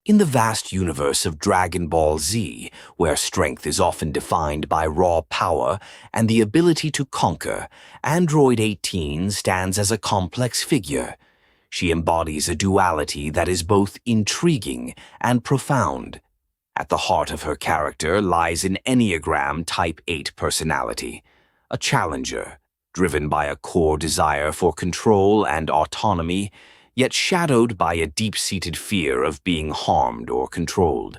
In the vast universe of Dragon Ball Z, where strength is often defined by raw power and the ability to conquer, Android 18 stands as a complex figure. She embodies a duality that is both intriguing and profound. At the heart of her character lies an Enneagram Type 8 personality, a challenger, driven by a core desire for control and autonomy, yet shadowed by a deep-seated fear of being harmed or controlled.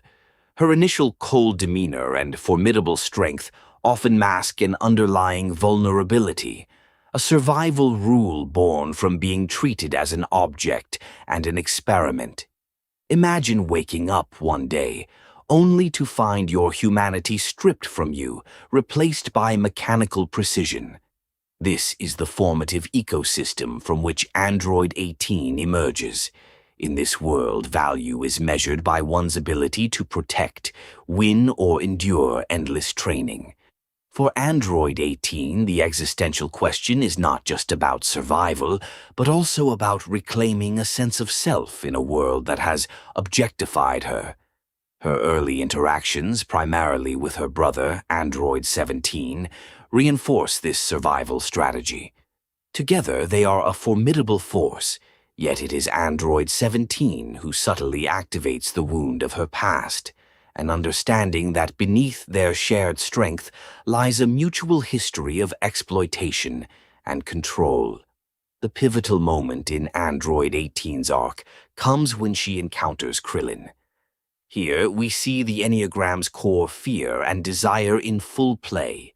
Her initial cold demeanor and formidable strength often mask an underlying vulnerability, a survival rule born from being treated as an object and an experiment. Imagine waking up one day, only to find your humanity stripped from you, replaced by mechanical precision. This is the formative ecosystem from which Android 18 emerges. In this world, value is measured by one's ability to protect, win, or endure endless training. For Android 18, the existential question is not just about survival, but also about reclaiming a sense of self in a world that has objectified her. Her early interactions, primarily with her brother, Android 17, reinforce this survival strategy. Together, they are a formidable force, yet it is Android 17 who subtly activates the wound of her past, an understanding that beneath their shared strength lies a mutual history of exploitation and control. The pivotal moment in Android 18's arc comes when she encounters Krillin. Here, we see the Enneagram's core fear and desire in full play.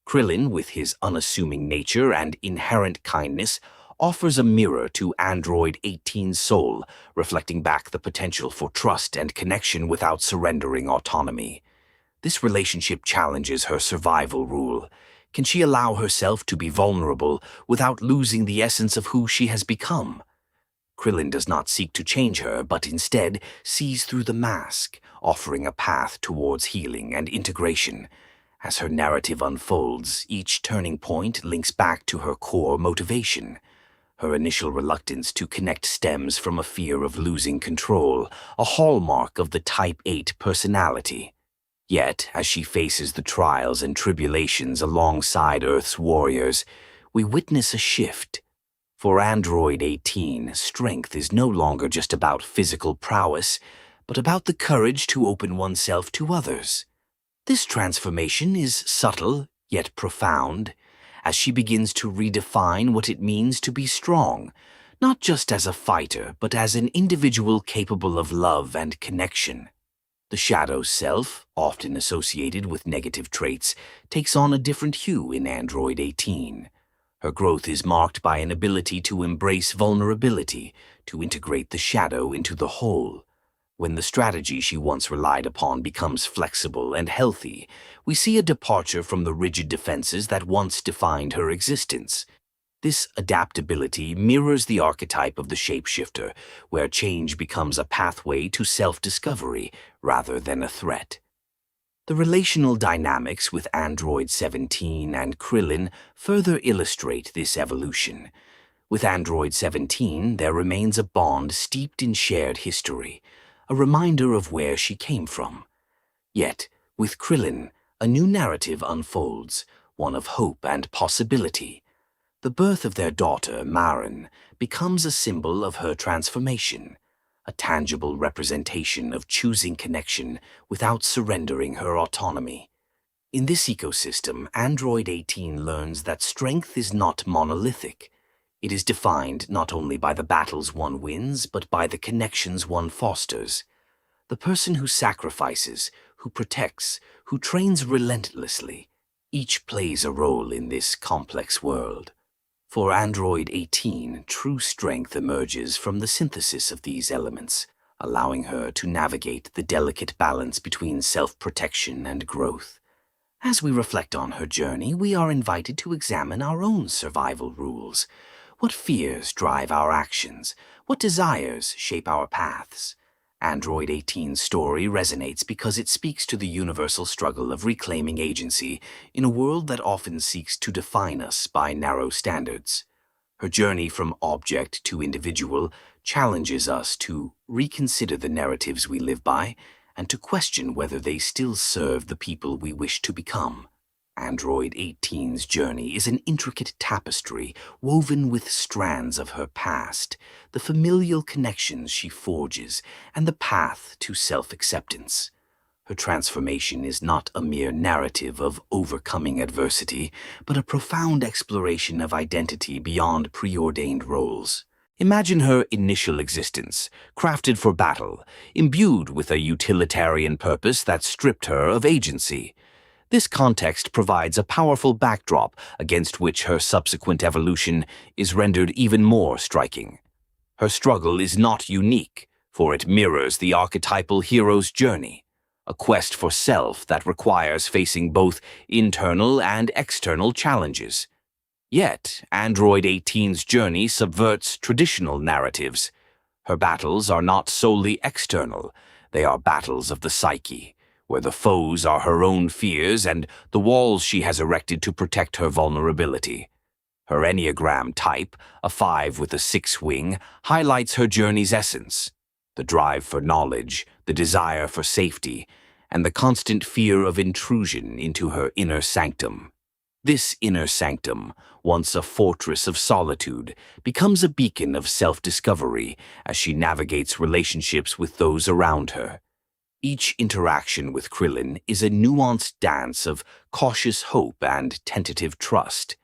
Krillin, with his unassuming nature and inherent kindness, offers a mirror to Android 18's soul, reflecting back the potential for trust and connection without surrendering autonomy. This relationship challenges her survival rule. Can she allow herself to be vulnerable without losing the essence of who she has become? Krillin does not seek to change her, but instead sees through the mask, offering a path towards healing and integration. As her narrative unfolds, each turning point links back to her core motivation. Her initial reluctance to connect stems from a fear of losing control, a hallmark of the Type 8 personality. Yet, as she faces the trials and tribulations alongside Earth's warriors, we witness a shift. For Android 18, strength is no longer just about physical prowess, but about the courage to open oneself to others. This transformation is subtle, yet profound, as she begins to redefine what it means to be strong, not just as a fighter, but as an individual capable of love and connection. The shadow self, often associated with negative traits, takes on a different hue in Android 18. Her growth is marked by an ability to embrace vulnerability, to integrate the shadow into the whole. When the strategy she once relied upon becomes flexible and healthy, we see a departure from the rigid defenses that once defined her existence. This adaptability mirrors the archetype of the shapeshifter, where change becomes a pathway to self-discovery rather than a threat. The relational dynamics with Android 17 and Krillin further illustrate this evolution. With Android 17, there remains a bond steeped in shared history, a reminder of where she came from. Yet, with Krillin, a new narrative unfolds, one of hope and possibility. The birth of their daughter, Marin, becomes a symbol of her transformation, a tangible representation of choosing connection without surrendering her autonomy. In this ecosystem, Android 18 learns that strength is not monolithic. It is defined not only by the battles one wins, but by the connections one fosters. The person who sacrifices, who protects, who trains relentlessly, each plays a role in this complex world. For Android 18, true strength emerges from the synthesis of these elements, allowing her to navigate the delicate balance between self-protection and growth. As we reflect on her journey, we are invited to examine our own survival rules. What fears drive our actions? What desires shape our paths? Android 18's story resonates because it speaks to the universal struggle of reclaiming agency in a world that often seeks to define us by narrow standards. Her journey from object to individual challenges us to reconsider the narratives we live by and to question whether they still serve the people we wish to become. Android 18's journey is an intricate tapestry woven with strands of her past, the familial connections she forges, and the path to self-acceptance. Her transformation is not a mere narrative of overcoming adversity, but a profound exploration of identity beyond preordained roles. Imagine her initial existence, crafted for battle, imbued with a utilitarian purpose that stripped her of agency. This context provides a powerful backdrop against which her subsequent evolution is rendered even more striking. Her struggle is not unique, for it mirrors the archetypal hero's journey, a quest for self that requires facing both internal and external challenges. Yet, Android 18's journey subverts traditional narratives. Her battles are not solely external, they are battles of the psyche, where the foes are her own fears and the walls she has erected to protect her vulnerability. Her Enneagram type, a 5 with a 6 wing, highlights her journey's essence: the drive for knowledge, the desire for safety, and the constant fear of intrusion into her inner sanctum. This inner sanctum, once a fortress of solitude, becomes a beacon of self-discovery as she navigates relationships with those around her. Each interaction with Krillin is a nuanced dance of cautious hope and tentative trust.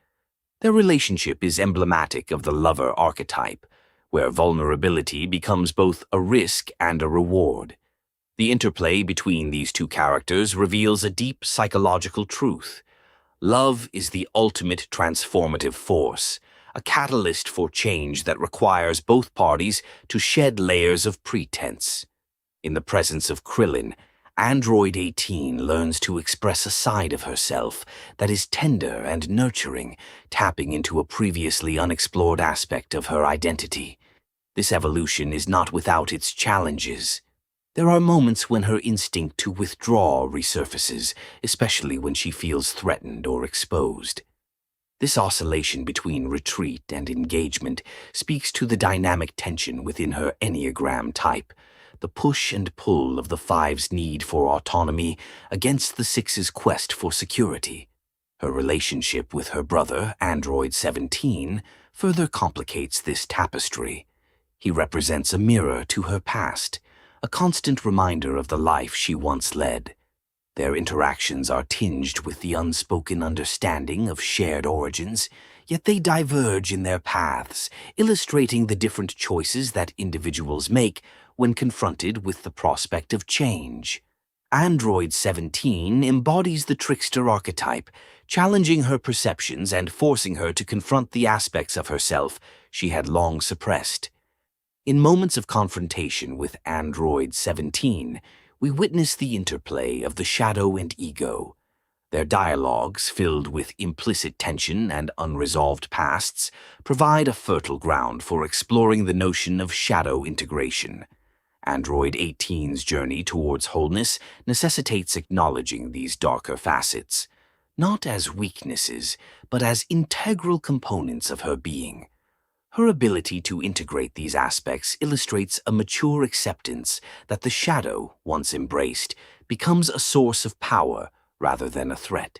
Their relationship is emblematic of the lover archetype, where vulnerability becomes both a risk and a reward. The interplay between these two characters reveals a deep psychological truth. Love is the ultimate transformative force, a catalyst for change that requires both parties to shed layers of pretense. In the presence of Krillin, Android 18 learns to express a side of herself that is tender and nurturing, tapping into a previously unexplored aspect of her identity. This evolution is not without its challenges. There are moments when her instinct to withdraw resurfaces, especially when she feels threatened or exposed. This oscillation between retreat and engagement speaks to the dynamic tension within her Enneagram type, the push and pull of the 5's need for autonomy against the 6's quest for security. Her relationship with her brother, Android 17, further complicates this tapestry. He represents a mirror to her past, a constant reminder of the life she once led. Their interactions are tinged with the unspoken understanding of shared origins, yet they diverge in their paths, illustrating the different choices that individuals make when confronted with the prospect of change. Android 17 embodies the trickster archetype, challenging her perceptions and forcing her to confront the aspects of herself she had long suppressed. In moments of confrontation with Android 17, we witness the interplay of the shadow and ego. Their dialogues, filled with implicit tension and unresolved pasts, provide a fertile ground for exploring the notion of shadow integration. Android 18's journey towards wholeness necessitates acknowledging these darker facets, not as weaknesses, but as integral components of her being. Her ability to integrate these aspects illustrates a mature acceptance that the shadow, once embraced, becomes a source of power rather than a threat.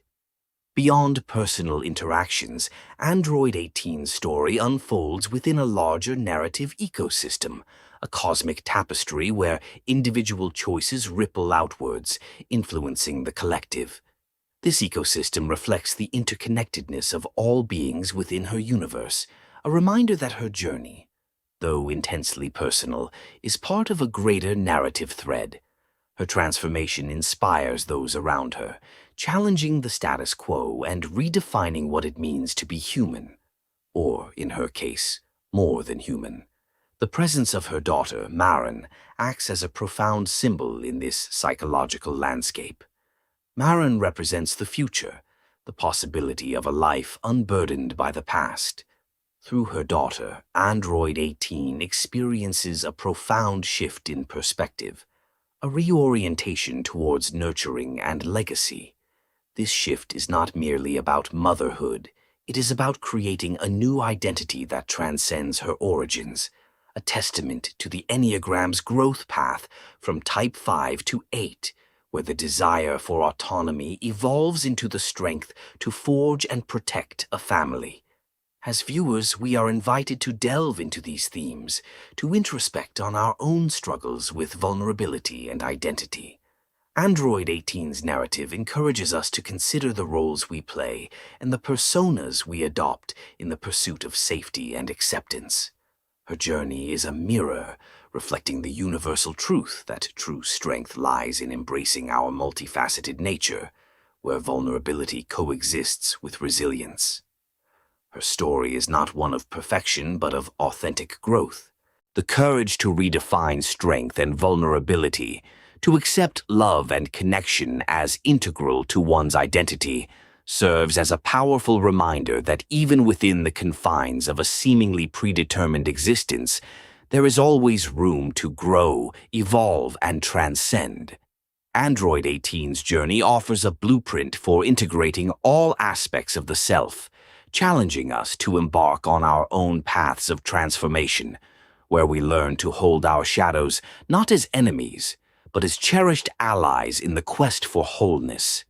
Beyond personal interactions, Android 18's story unfolds within a larger narrative ecosystem, a cosmic tapestry where individual choices ripple outwards, influencing the collective. This ecosystem reflects the interconnectedness of all beings within her universe, a reminder that her journey, though intensely personal, is part of a greater narrative thread. Her transformation inspires those around her, challenging the status quo and redefining what it means to be human, or, in her case, more than human. The presence of her daughter, Maren, acts as a profound symbol in this psychological landscape. Maren represents the future, the possibility of a life unburdened by the past. Through her daughter, Android 18 experiences a profound shift in perspective, a reorientation towards nurturing and legacy. This shift is not merely about motherhood, It is about creating a new identity that transcends her origins, a testament to the Enneagram's growth path from Type 5 to 8, where the desire for autonomy evolves into the strength to forge and protect a family. As viewers, we are invited to delve into these themes, to introspect on our own struggles with vulnerability and identity. Android 18's narrative encourages us to consider the roles we play and the personas we adopt in the pursuit of safety and acceptance. Her journey is a mirror, reflecting the universal truth that true strength lies in embracing our multifaceted nature, where vulnerability coexists with resilience. Her story is not one of perfection, but of authentic growth. The courage to redefine strength and vulnerability, to accept love and connection as integral to one's identity, serves as a powerful reminder that even within the confines of a seemingly predetermined existence, there is always room to grow, evolve, and transcend. Android 18's journey offers a blueprint for integrating all aspects of the self, challenging us to embark on our own paths of transformation, where we learn to hold our shadows not as enemies, but as cherished allies in the quest for wholeness.